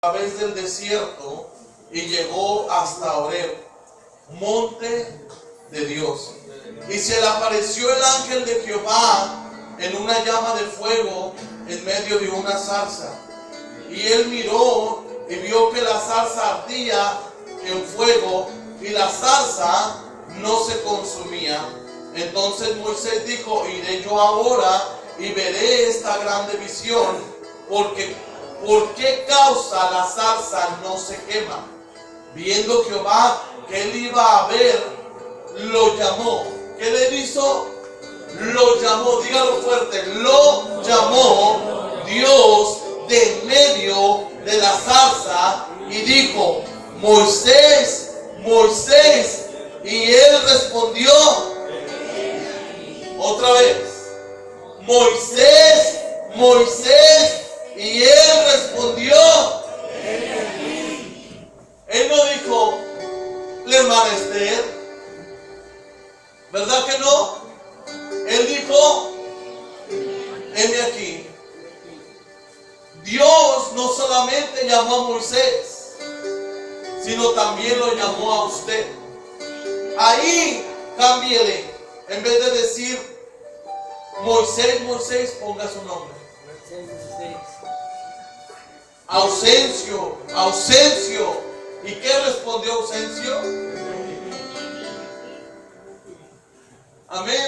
a través del desierto y llegó hasta Horeb, monte de Dios. Y se le apareció el ángel de Jehová en una llama de fuego en medio de una zarza. Y él miró y vio que la zarza ardía en fuego y la zarza no se consumía. Entonces Moisés dijo: iré yo ahora y veré esta grande visión, porque ¿por qué causa la zarza no se quema? Viendo Jehová que él iba a ver, lo llamó. ¿Qué le hizo? Lo llamó, dígalo fuerte, lo llamó Dios de en medio de la zarza y dijo: Moisés, Moisés. Y él respondió otra vez: Moisés, Moisés. Y él respondió. Él no dijo: la hermana Esther, ¿verdad que no? Él dijo: heme aquí. Dios no solamente llamó a Moisés, sino también lo llamó a usted. Ahí cámbiele, en vez de decir Moisés, Moisés, ponga su nombre. Ausencio, Ausencio. ¿Y qué respondió Ausencio? Amén.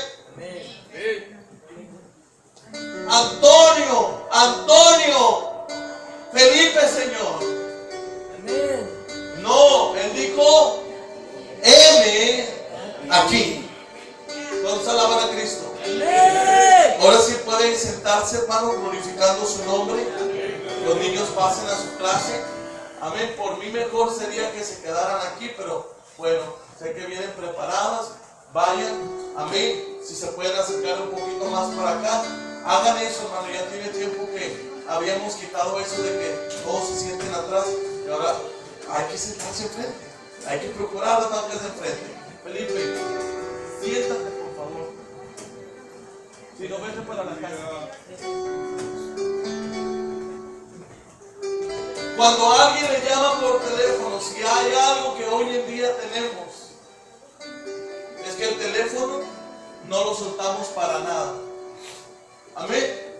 Antonio, Antonio, Felipe, Señor. No, él dijo: heme aquí. ¿Cuántos alaban a Cristo? Ahora sí pueden sentarse, hermano, glorificando su nombre. Los niños pasen a su clase. Amén. Por mí mejor sería que se quedaran aquí, pero bueno, sé que vienen preparadas. Vayan. Amén. Si se pueden acercar un poquito más para acá, hagan eso, hermano. Ya tiene tiempo que habíamos quitado eso de que todos se sienten atrás. Y ahora hay que sentarse enfrente. Hay que procurar las bancas de enfrente. Felipe, siéntate, por favor. Si no, vete para la casa. Cuando alguien le llama por teléfono, si hay algo que hoy en día tenemos, es que el teléfono no lo soltamos para nada. Amén.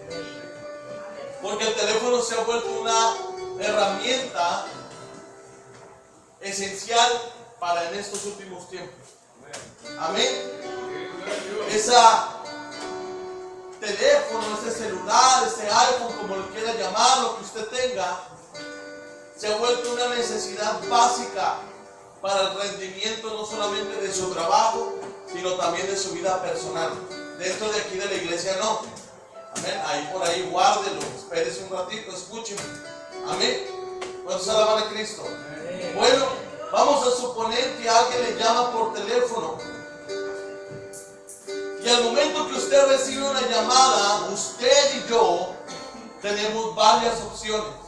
Porque el teléfono se ha vuelto una herramienta esencial para en estos últimos tiempos. Amén. Esa teléfono, ese celular, ese iPhone, como lo quiera llamar, lo que usted tenga, se ha vuelto una necesidad básica para el rendimiento no solamente de su trabajo, sino también de su vida personal. Dentro de aquí de la iglesia no. Amén. Ahí por ahí guárdelo, espérese un ratito, escúcheme. Amén. ¿Cuántos alaban a Cristo? Amén. Bueno, vamos a suponer que alguien le llama por teléfono. Y al momento que usted recibe una llamada, usted y yo tenemos varias opciones.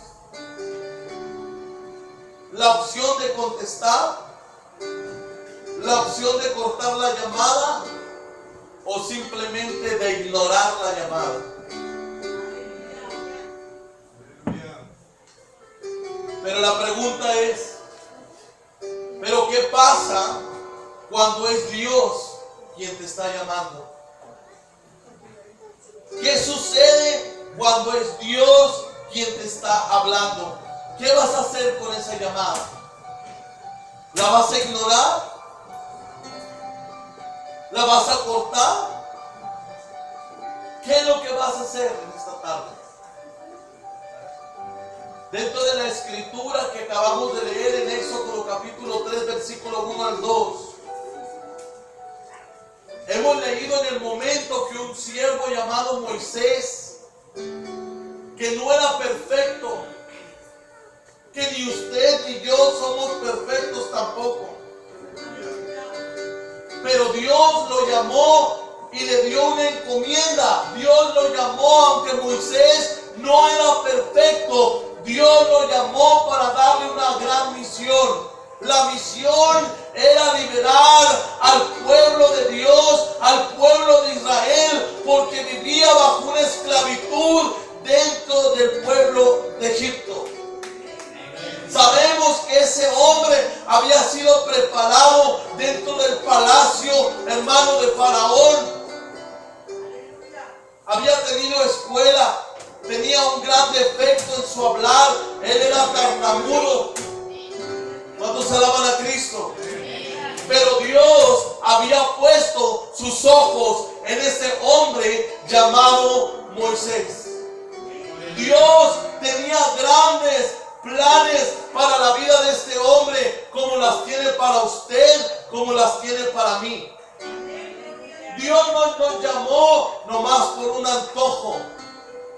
La opción de contestar, la opción de cortar la llamada o simplemente de ignorar la llamada. Pero la pregunta es: ¿pero qué pasa cuando es Dios quien te está llamando? ¿Qué sucede cuando es Dios quien te está hablando? ¿Qué vas a hacer con esa llamada? ¿La vas a ignorar? ¿La vas a cortar? ¿Qué es lo que vas a hacer en esta tarde? Dentro de la escritura que acabamos de leer en Éxodo capítulo 3, versículo 1 al 2, hemos leído en el momento que un siervo llamado Moisés, que no era perfecto, que ni usted ni yo somos perfectos tampoco, pero Dios lo llamó y le dio una encomienda. Dios lo llamó, aunque Moisés no era perfecto, Dios lo llamó para darle una gran misión. La misión era liberar al pueblo de Dios, al pueblo de Israel, porque vivía bajo una esclavitud dentro del pueblo de Egipto. ese hombre había sido preparado dentro del palacio, hermano, de Faraón. Había tenido escuela, tenía un gran defecto en su hablar, él era tartamudo. ¿Cuántos alaban a Cristo? Pero Dios había puesto sus ojos en ese hombre llamado Moisés. Dios tenía grandes planes para la vida de este hombre, como las tiene para usted, como las tiene para mí. Dios no nos llamó nomás por un antojo.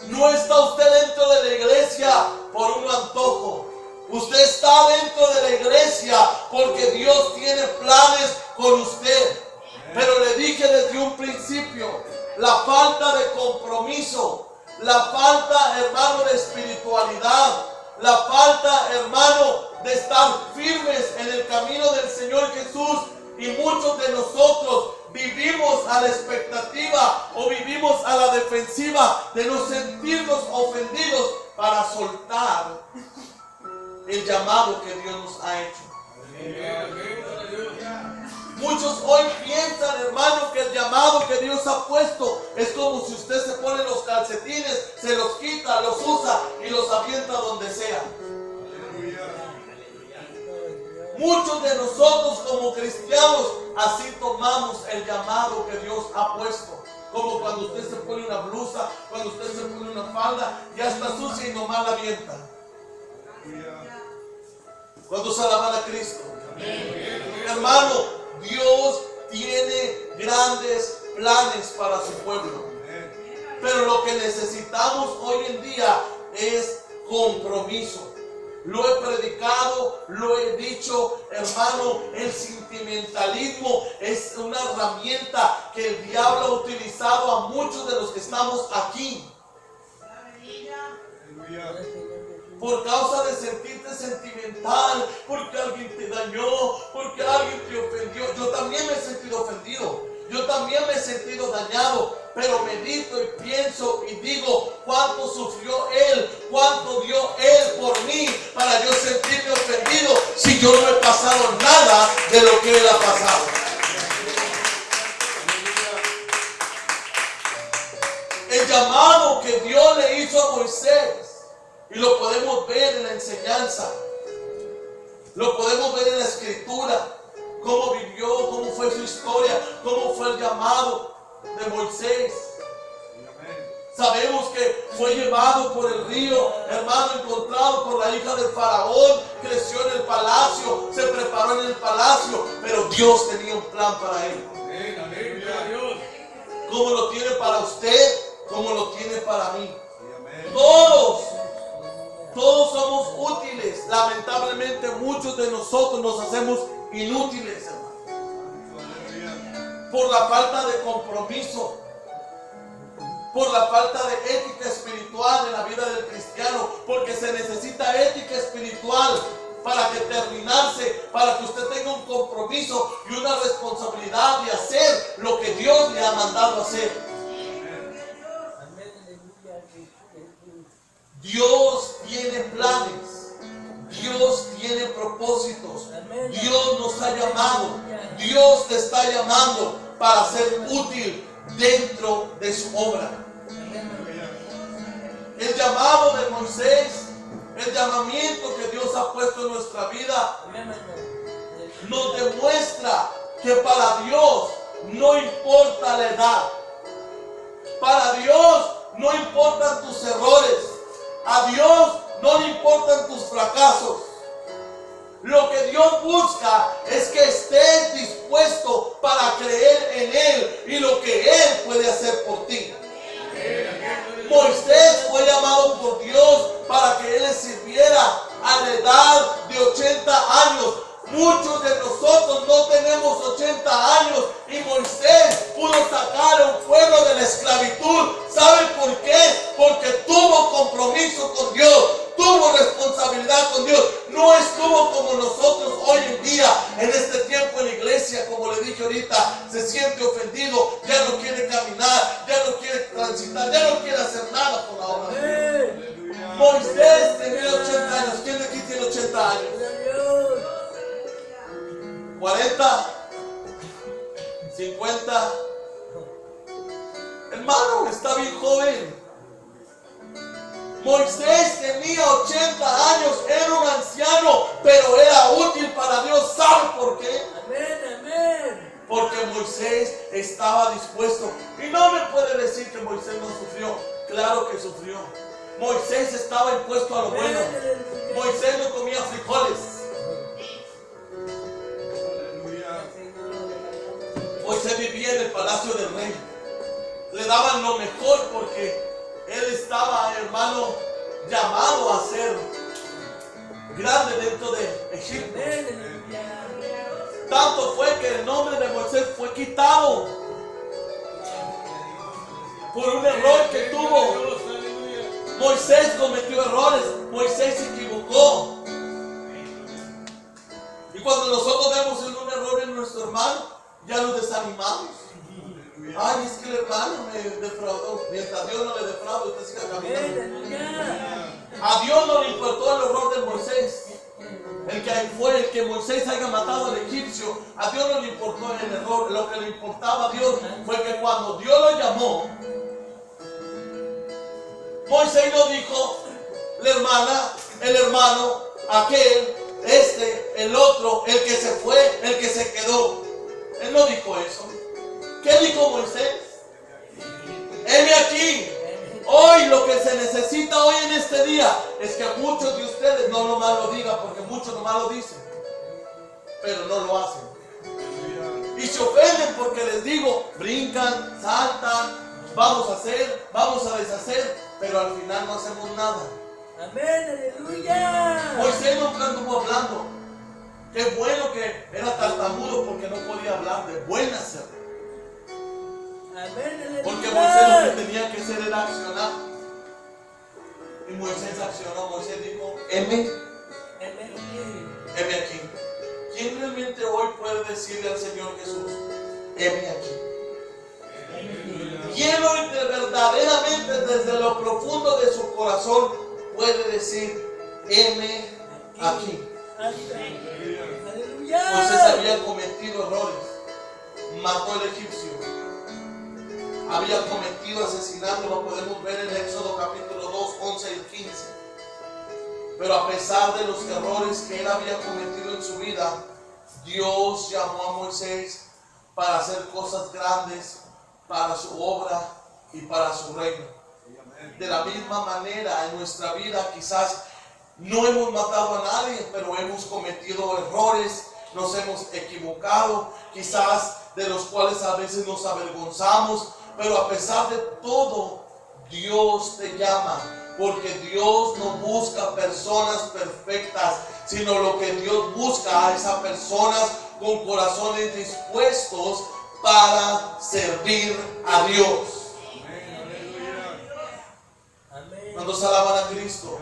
No está usted dentro de la iglesia por un antojo. Usted está dentro de la iglesia porque Dios tiene planes con usted. Pero le dije desde un principio, la falta de compromiso, la falta, hermano, de espiritualidad, la falta, hermano, de estar firmes en el camino del Señor Jesús, y muchos de nosotros vivimos a la expectativa o vivimos a la defensiva de no sentirnos ofendidos para soltar el llamado que Dios nos ha hecho. Muchos hoy piensan, hermano, que el llamado que Dios ha puesto es como si usted se pone los calcetines, se los quita, los usa y los avienta donde sea. Muchos de nosotros como cristianos así tomamos el llamado que Dios ha puesto. Como cuando usted se pone una blusa, cuando usted se pone una falda, ya está sucia y nomás la avienta. Cuando se alaban a Cristo. Hermano, Dios tiene grandes planes para su pueblo. Pero lo que necesitamos hoy en día es compromiso. Lo he predicado, lo he dicho, hermano, el sentimentalismo es una herramienta que el diablo ha utilizado a muchos de los que estamos aquí. Por causa de sentirte sentimental, porque alguien te dañó, porque alguien te ofendió. Yo también me he sentido ofendido, yo también me he sentido dañado, pero medito y pienso y digo, cuánto sufrió Él, cuánto dio Él por mí para yo sentirme ofendido, si yo no he pasado nada de lo que Él ha pasado. El llamado que Dios le hizo a Moisés, y lo podemos ver en la enseñanza, lo podemos ver en la escritura, cómo vivió, cómo fue su historia, cómo fue el llamado de Moisés. Sabemos que fue llevado por el río, hermano, encontrado por la hija del faraón, creció en el palacio, se preparó en el palacio, pero Dios tenía un plan para él. Como lo tiene para usted, como lo tiene para mí. Todos somos útiles. Lamentablemente muchos de nosotros nos hacemos inútiles, hermano, por la falta de compromiso, por la falta de ética espiritual en la vida del cristiano, porque se necesita ética espiritual para determinarse, para que usted tenga un compromiso y una responsabilidad de hacer lo que Dios le ha mandado hacer. Dios tiene planes, Dios tiene propósitos, Dios nos ha llamado, Dios te está llamando para ser útil dentro de su obra. El llamado de Moisés, el llamamiento que Dios ha puesto en nuestra vida, nos demuestra que para Dios no importa la edad, para Dios no importan tus errores, a Dios no le importan tus fracasos. Lo que Dios busca es que estés dispuesto para creer en Él y lo que Él puede hacer por ti. Moisés fue llamado por Dios para que Él le sirviera a la edad de 80 años. Muchos de nosotros no tenemos 80 años y Moisés pudo sacar a un pueblo de la esclavitud. ¿Sabe por qué? Porque tuvo compromiso con Dios, tuvo responsabilidad con Dios. No estuvo como nosotros hoy en día, en este tiempo en la iglesia, como le dije ahorita, se siente ofendido, ya no quiere caminar, ya no quiere transitar, ya no quiere hacer nada por la obra de Dios. Moisés tenía 80 años. ¿Quién de aquí tiene 80 años? 40, 50. Hermano, está bien joven. Moisés tenía 80 años, era un anciano, pero era útil para Dios. ¿Sabe por qué? Amén, amén. Porque Moisés estaba dispuesto. Y no me puede decir que Moisés no sufrió. Claro que sufrió. Moisés estaba impuesto a lo bueno. Moisés no comía frijoles. Moisés vivía en el palacio del rey. Le daban lo mejor porque él estaba, hermano, llamado a ser grande dentro de Egipto. Tanto fue que el nombre de Moisés fue quitado por un error que tuvo. Moisés cometió errores, Moisés se equivocó. Y cuando nosotros vemos un error en nuestro hermano, ya nos desanimamos. Ay, es que el hermano me defraudó. Mientras Dios no le defraude, usted siga caminando. A Dios no le importó el error de Moisés. El que Moisés haya matado al egipcio, a Dios no le importó el error. Lo que le importaba a Dios fue que cuando Dios lo llamó, Moisés no dijo, la hermana, el hermano, aquel, el otro, el que se fue, el que se quedó. Él no dijo eso. ¿Qué dijo Moisés? Heme aquí. Hoy lo que se necesita hoy en este día es que muchos de ustedes no nomás lo digan, porque muchos nomás lo dicen, pero no lo hacen. Y se ofenden porque les digo, brincan, saltan, vamos a hacer, vamos a deshacer, pero al final no hacemos nada. Amén, aleluya. Moisés nunca anduvo hablando. Qué bueno que era tartamudo porque no podía hablar, de buena ser. Porque Moisés lo que tenía que hacer era accionar. Y Moisés accionó. Moisés dijo, heme aquí. ¿Quién realmente hoy puede decirle al Señor Jesús, heme aquí? ¿Quién hoy verdaderamente desde lo profundo de su corazón puede decir, heme aquí? Moisés había cometido errores. Mató al egipcio. Había cometido asesinato, lo podemos ver en Éxodo capítulo 2, 11 y 15. Pero a pesar de los errores que él había cometido en su vida, Dios llamó a Moisés para hacer cosas grandes para su obra y para su reino. De la misma manera, en nuestra vida quizás no hemos matado a nadie, pero hemos cometido errores, nos hemos equivocado, quizás de los cuales a veces nos avergonzamos. Pero a pesar de todo, Dios te llama, porque Dios no busca personas perfectas, sino lo que Dios busca a esas personas con corazones dispuestos para servir a Dios. ¿Cuántos alaban a Cristo?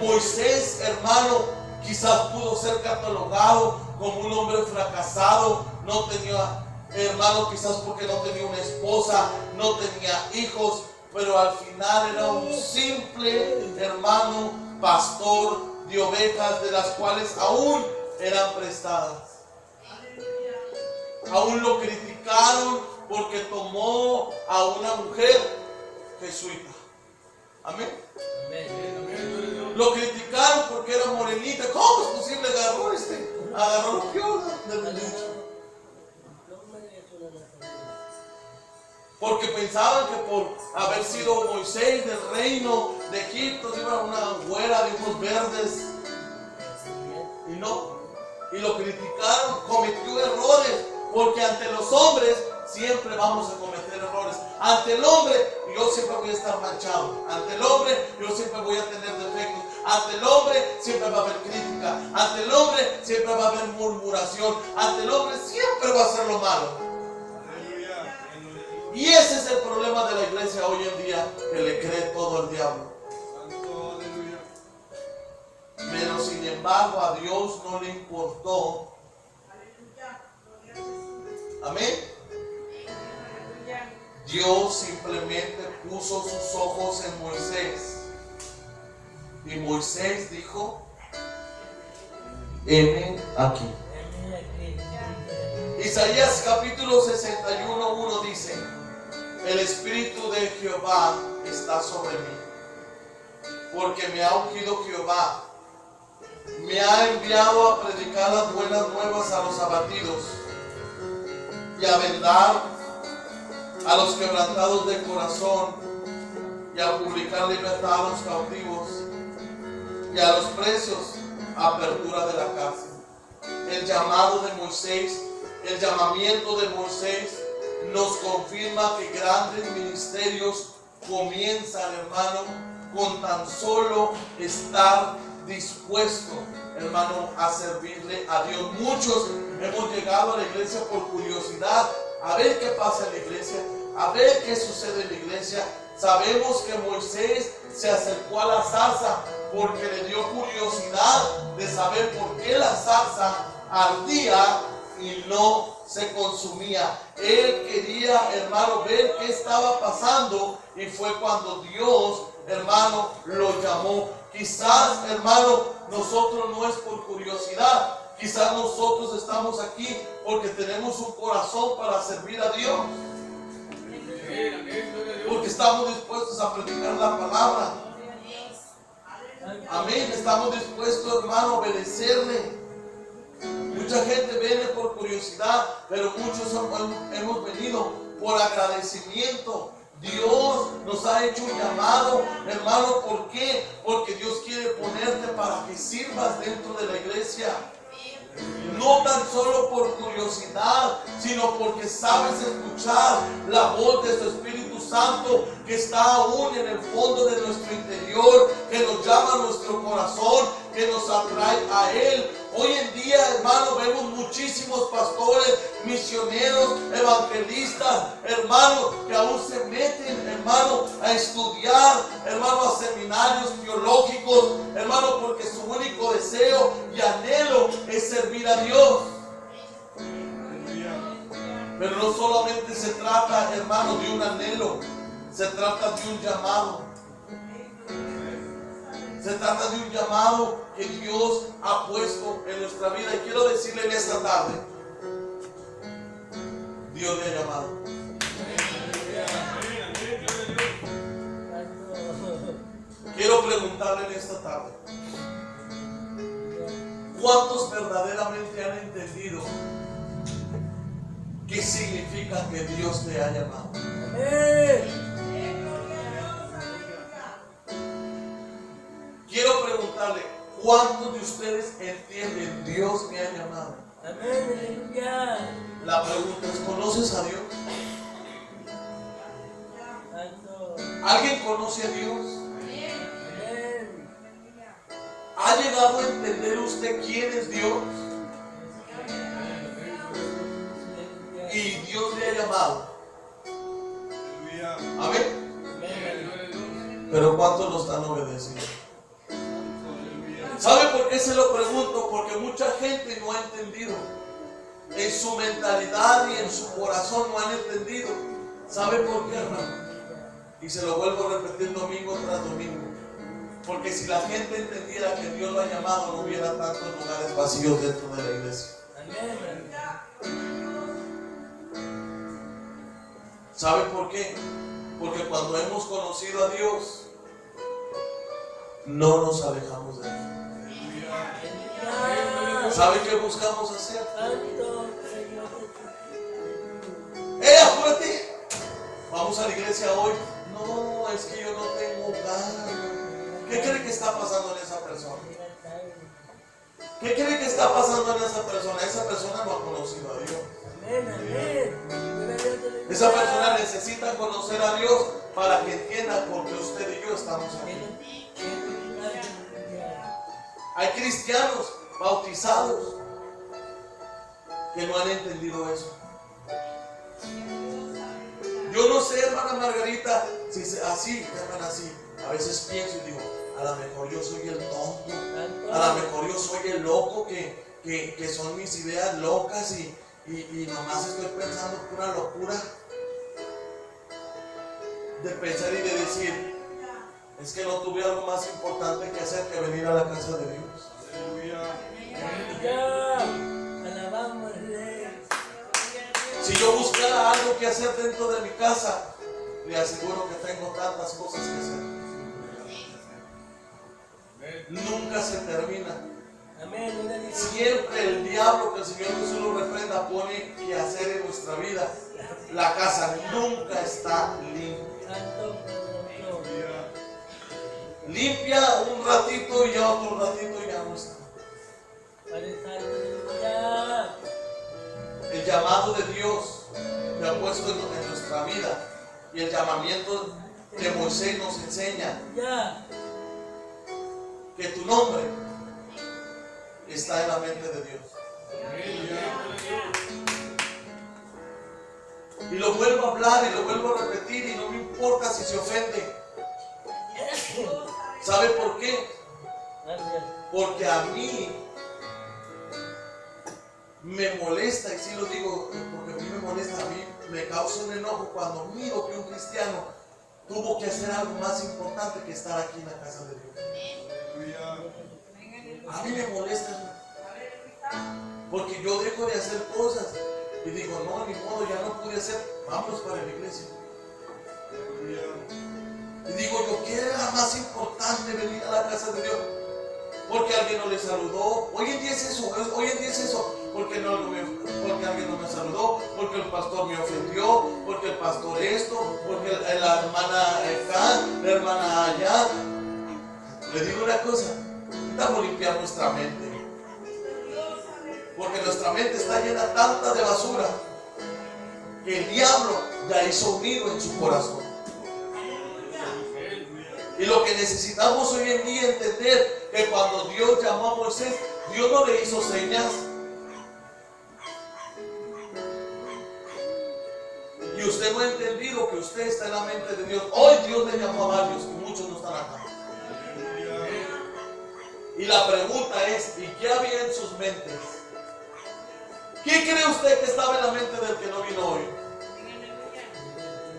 Moisés, hermano, quizás pudo ser catalogado como un hombre fracasado, no tenía hermano, quizás porque no tenía una esposa, no tenía hijos, pero al final era un simple hermano pastor de ovejas, de las cuales aún eran prestadas. Aún lo criticaron porque tomó a una mujer jesuita. Amén. Lo criticaron porque era morenita. ¿Cómo es posible? Agarró la piola del muchacho. Porque pensaban que por haber sido Moisés del reino de Egipto iba una güera de ojos verdes. Y no. Y lo criticaron, cometió errores. Porque ante los hombres siempre vamos a cometer errores. Ante el hombre yo siempre voy a estar manchado. Ante el hombre yo siempre voy a tener defectos. Ante el hombre siempre va a haber crítica. Ante el hombre siempre va a haber murmuración. Ante el hombre siempre va a ser lo malo. Y ese es el problema de la iglesia hoy en día, que le cree todo el diablo. Pero sin embargo a Dios no le importó. Amén. Dios simplemente puso sus ojos en Moisés. Y Moisés dijo, heme aquí. Isaías capítulo 61:1 dice: el Espíritu de Jehová está sobre mí, porque me ha ungido Jehová, me ha enviado a predicar las buenas nuevas a los abatidos y a vendar a los quebrantados de corazón, y a publicar libertad a los cautivos y a los presos apertura de la cárcel. El llamado de Moisés, el llamamiento de Moisés nos confirma que grandes ministerios comienzan, hermano, con tan solo estar dispuesto, hermano, a servirle a Dios. Muchos hemos llegado a la iglesia por curiosidad, a ver qué pasa en la iglesia, a ver qué sucede en la iglesia. Sabemos que Moisés se acercó a la zarza porque le dio curiosidad de saber por qué la zarza ardía y no se consumía. Él quería, hermano, ver qué estaba pasando, y fue cuando Dios, hermano, lo llamó. Quizás, hermano, nosotros no es por curiosidad. Quizás nosotros estamos aquí porque tenemos un corazón para servir a Dios, porque estamos dispuestos a predicar la palabra. Amén. Estamos dispuestos, hermano, a obedecerle. Mucha gente viene por curiosidad, pero muchos hemos venido por agradecimiento. Dios nos ha hecho un llamado, hermano. ¿Por qué? Porque Dios quiere ponerte para que sirvas dentro de la iglesia. No tan solo por curiosidad, sino porque sabes escuchar la voz de su Espíritu Santo, que está aún en el fondo de nuestro interior, que nos llama a nuestro corazón, que nos atrae a Él. Hoy en día, hermano, vemos muchísimos pastores, misioneros, evangelistas, hermanos, que aún se meten, hermano, a estudiar, hermano, a seminarios teológicos, hermano, porque su único deseo y anhelo es servir a Dios. Pero no solamente se trata, hermano, de un anhelo, se trata de un llamado. Se trata de un llamado que Dios ha puesto en nuestra vida. Y quiero decirle en esta tarde, Dios le ha llamado. Quiero preguntarle en esta tarde, ¿cuántos verdaderamente han entendido qué significa que Dios te ha llamado? Quiero preguntarle, ¿cuántos de ustedes entienden Dios me ha llamado? La pregunta es, ¿conoces a Dios? ¿Alguien conoce a Dios? ¿Ha llegado a entender usted quién es Dios? Y Dios le ha llamado. Amén. Pero ¿cuántos lo están obedeciendo? ¿Sabe por qué se lo pregunto? Porque mucha gente no ha entendido. En su mentalidad y en su corazón no han entendido. ¿Sabe por qué, hermano? Y se lo vuelvo a repetir domingo tras domingo. Porque si la gente entendiera que Dios lo ha llamado, no hubiera tantos lugares vacíos dentro de la iglesia. ¿Sabe por qué? Porque cuando hemos conocido a Dios, no nos alejamos de Él. ¿Sabe qué buscamos hacer? ¡Apúrate! Vamos a la iglesia hoy. No, es que yo no tengo ganas. ¿Qué cree que está pasando en esa persona? ¿Qué cree que está pasando en esa persona? Esa persona no ha conocido a Dios. Esa persona necesita conocer a Dios para que entienda por qué usted y yo estamos aquí. Hay cristianos bautizados que no han entendido eso. Yo no sé, hermana Margarita, si así, hermana, así. A veces pienso y digo, a lo mejor yo soy el tonto, a lo mejor yo soy el loco que son mis ideas locas y nomás estoy pensando pura locura. De pensar y de decir, es que no tuve algo más importante que hacer que venir a la casa de Dios. que hacer dentro de mi casa, le aseguro que tengo tantas cosas que hacer. Nunca se termina. Amén. Siempre el diablo, que el Señor Jesús lo reprenda, pone que hacer en nuestra vida. La casa nunca está limpia. Santo, Limpia un ratito y ya otro ratito ya no está. Padre Santo, aleluya. El llamado de Dios que ha puesto en nuestra vida y el llamamiento que Moisés nos enseña, Ya. que tu nombre está en la mente de Dios. Y lo vuelvo a hablar y lo vuelvo a repetir y no me importa si se ofende. ¿Sabe por qué? Gracias. Porque a mí me molesta, y sí lo digo, porque a mí me molesta, a mí me causa un enojo cuando miro que un cristiano tuvo que hacer algo más importante que estar aquí en la casa de Dios. A mí me molesta, porque yo dejo de hacer cosas y digo, no, ni modo, ya no pude hacer, vámonos para la iglesia. Y digo yo, ¿qué era más importante venir a la casa de Dios? Porque alguien no le saludó. Hoy en día es eso, porque alguien no me saludó, porque el pastor me ofendió, porque el pastor esto, porque la hermana acá, la hermana allá. Le digo una cosa, necesitamos limpiar nuestra mente, porque nuestra mente está llena tanta de basura que el diablo ya hizo un nido en su corazón. Y lo que necesitamos hoy en día es entender que cuando Dios llamó a Moisés, Dios no le hizo señas. Y usted no ha entendido que usted está en la mente de Dios. Hoy Dios le llamó a varios y muchos no están acá. Y la pregunta es, ¿y qué había en sus mentes? ¿Qué cree usted que estaba en la mente del que no vino hoy?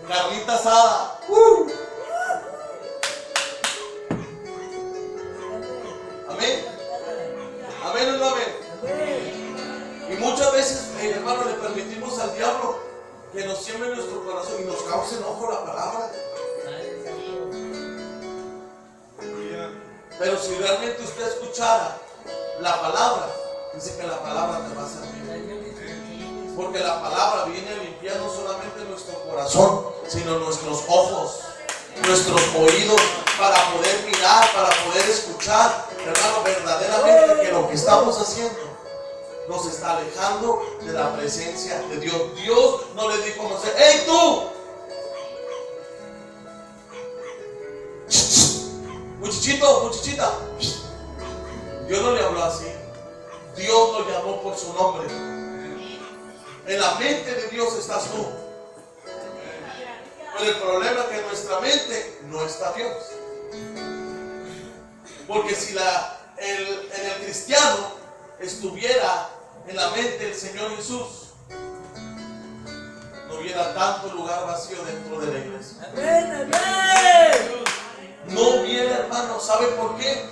Carnita asada. Amén. Amén o no amén. Y muchas veces, hermano, le permitimos al diablo que nos siembre en nuestro corazón y nos cause enojo la palabra. Pero si realmente usted escuchara la palabra, dice que la palabra te va a servir. Porque la palabra viene a limpiar no solamente nuestro corazón, sino nuestros ojos, nuestros oídos, para poder mirar, para poder escuchar. Hermano, verdaderamente que lo que estamos haciendo nos está alejando de la presencia de Dios. Dios no le dijo a Moisés, ¡hey tú! Muchachito, muchachita. Dios no le habló así. Dios lo llamó por su nombre. En la mente de Dios estás tú. Pero el problema es que en nuestra mente no está Dios. Porque si en el cristiano estuviera en la mente del Señor Jesús, no hubiera tanto lugar vacío dentro de la iglesia. Amén, amén. No hubiera, hermano. ¿Sabe por qué?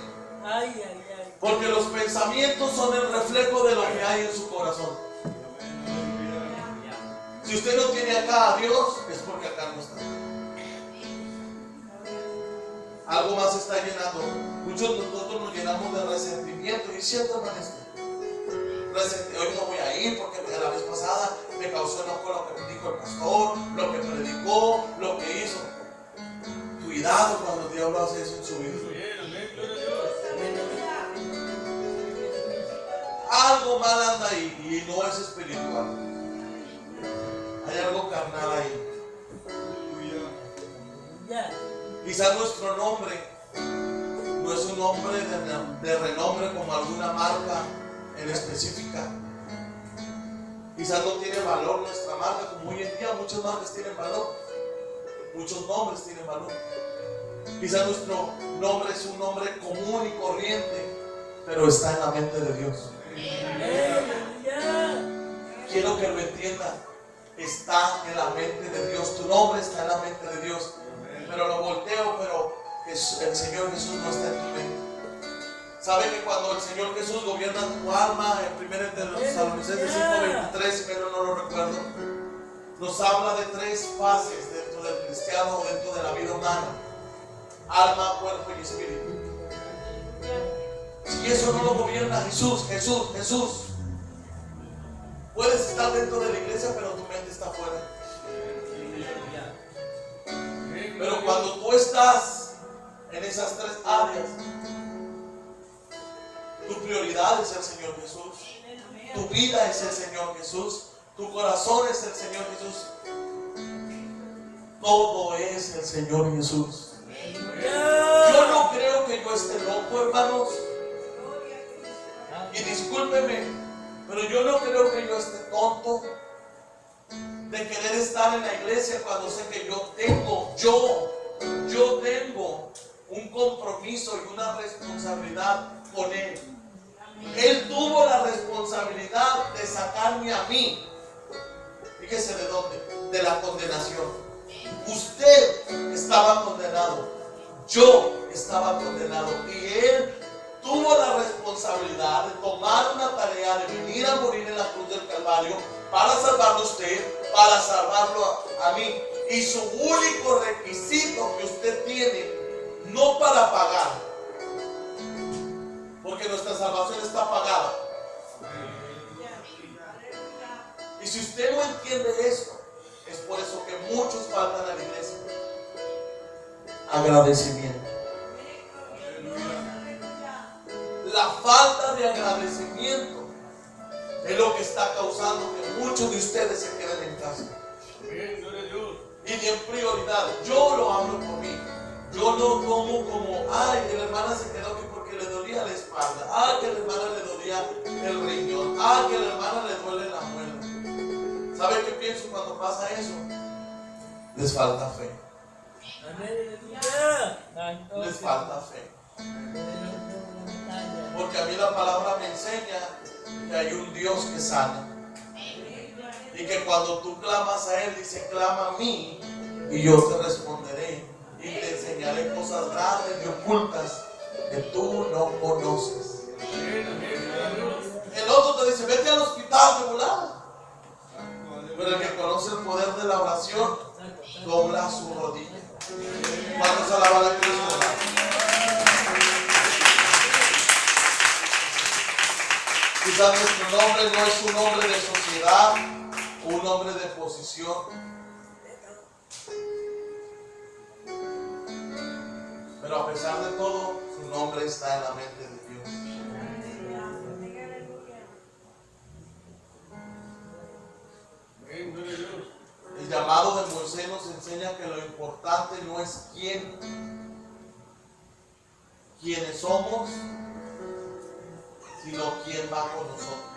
Ay, ay, ay. Porque los pensamientos son el reflejo de lo que hay en su corazón. Si usted no tiene acá a Dios, es porque acá no está. Algo más está llenando. Muchos de nosotros nos llenamos de resentimiento. Y cierto, hermano, hoy no voy a ir porque la vez pasada me causó enojo lo que me dijo el pastor, lo que predicó, lo que hizo. Cuidado cuando el diablo hace eso en su vida. Algo mal anda ahí y no es espiritual. Hay algo carnal ahí. Quizás nuestro nombre no es un nombre de renombre como alguna marca en específica. Quizás no tiene valor nuestra marca, como hoy en día muchas marcas tienen valor, muchos nombres tienen valor. Quizás nuestro nombre es un nombre común y corriente, pero está en la mente de Dios. Quiero que lo entiendan. Está en la mente de Dios. Tu nombre está en la mente de Dios. Pero lo volteo, pero el Señor Jesús no está en tu mente. ¿Sabe que cuando el Señor Jesús gobierna tu alma, en 1 Tesalonicenses 5:23, pero no lo recuerdo, nos habla de tres fases dentro del cristiano, dentro de la vida humana: alma, cuerpo y espíritu. Si eso no lo gobierna Jesús, puedes estar dentro de la iglesia, pero tu mente está fuera. Pero cuando tú estás en esas tres áreas, tu prioridad es el Señor Jesús, tu vida es el Señor Jesús, tu corazón es el Señor Jesús, todo es el Señor Jesús. Yo no creo que yo esté loco, hermanos, y discúlpeme, pero yo no creo que yo esté tonto de querer estar en la iglesia cuando sé que yo tengo un compromiso y una responsabilidad con Él. Él tuvo la responsabilidad de sacarme a mí. Fíjese de dónde, de la condenación. Usted estaba condenado, yo estaba condenado, y Él tuvo la responsabilidad de tomar una tarea de venir a morir en la cruz del Calvario para salvarlo a usted, para salvarlo a mí. Y su único requisito que usted tiene, no para pagar, porque nuestra salvación está pagada. Y si usted no entiende esto, es por eso que muchos faltan a la iglesia. Agradecimiento. La falta de agradecimiento es lo que está causando que muchos de ustedes se queden en casa. Y en prioridad, yo lo hablo por mí. Yo no como, ay, que la hermana se quedó aquí porque le dolía la espalda, ay, que la hermana le dolía el riñón, ay, que la hermana le duele la muela. ¿Sabe qué pienso cuando pasa eso? Les falta fe. Les falta fe. Porque a mí la palabra me enseña que hay un Dios que sana. Y que cuando tú clamas a Él, dice, clama a mí y yo te responderé. Y te enseñaré cosas grandes y ocultas que tú no conoces. El otro te dice, vete al hospital de volada. Pero el que conoce el poder de la oración, dobla su rodilla. Vamos a alabar a Cristo. Quizás nuestro nombre no es un nombre de sociedad, un nombre de posición. Pero a pesar de todo, su nombre está en la mente de Dios. El llamado de Moisés nos enseña que lo importante no es quiénes somos, sino quién va con nosotros.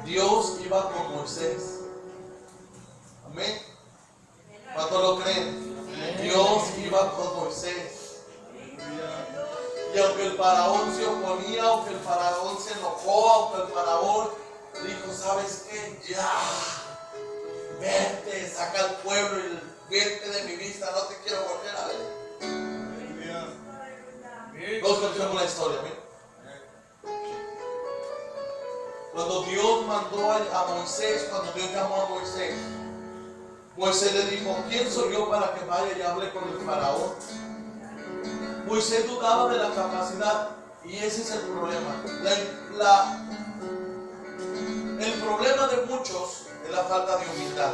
Dios iba con Moisés. Amén. ¿Cuánto lo creen? Dios iba con Moisés. Y aunque el faraón se oponía, aunque el faraón se enojó, aunque el faraón dijo, ¿sabes qué? Ya, vete, saca al pueblo y vete de mi vista, no te quiero volver a ver. Todos conocemos la historia, ¿bien? Cuando Dios mandó a Moisés, cuando Dios llamó a Moisés, Moisés le dijo, ¿quién soy yo para que vaya y hable con el faraón? Moisés dudaba de la capacidad, y ese es el problema. El problema de muchos es la falta de humildad.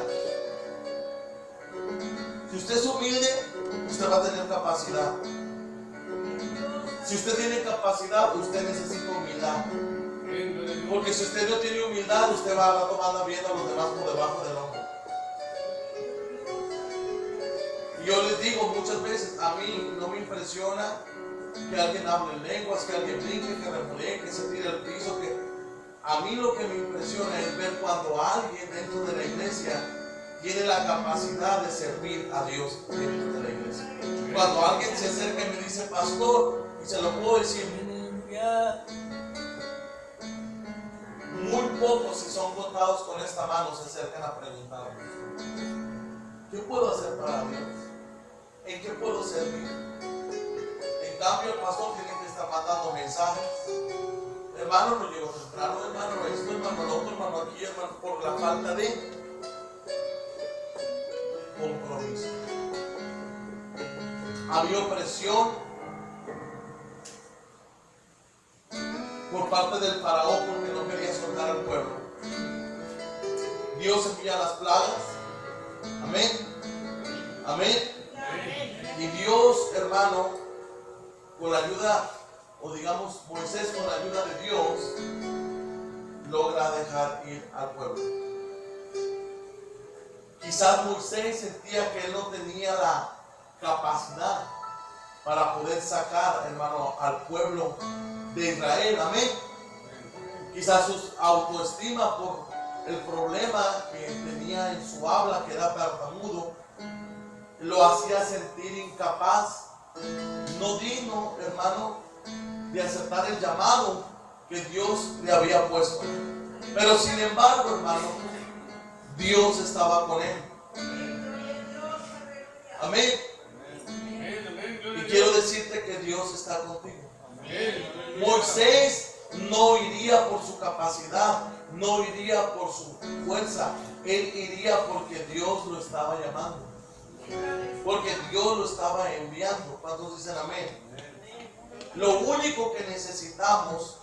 Si usted es humilde, usted va a tener capacidad. Si usted tiene capacidad, usted necesita humildad. Porque si usted no tiene humildad, usted va a tomar viendo a los demás por debajo del hombro. Y yo les digo muchas veces, a mí no me impresiona que alguien hable en lenguas, que alguien brinque, que remulee, que se tire al piso. A mí lo que me impresiona es ver cuando alguien dentro de la iglesia tiene la capacidad de servir a Dios dentro de la iglesia. Cuando alguien se acerca y me dice, pastor, y se lo puedo decir, muy pocos, si son contados con esta mano, se acercan a preguntarme, ¿qué puedo hacer para Dios? ¿En qué puedo servir? En cambio, el pastor tiene que estar mandando mensajes. Hermano, no llegó temprano, hermano, esto, hermano, lo otro, hermano, aquí, hermano, por la falta de. compromiso. Había opresión por parte del faraón porque no quería soltar al pueblo. Dios envía las plagas. Amén. Amén. Y Dios, hermano, con la ayuda, o digamos Moisés con la ayuda de Dios, logra dejar ir al pueblo. Quizás Moisés sentía que él no tenía la capacidad para poder sacar, hermano, al pueblo de Israel. Amén. Quizás su autoestima por el problema que tenía en su habla, que era tartamudo, lo hacía sentir incapaz, no digno, hermano, de aceptar el llamado que Dios le había puesto. Pero sin embargo, hermano, Dios estaba con él. Amén. Y quiero decirte que Dios está contigo. Moisés no iría por su capacidad, no iría por su fuerza, él iría porque Dios lo estaba llamando, porque Dios lo estaba enviando. ¿Cuántos dicen amén? Lo único que necesitamos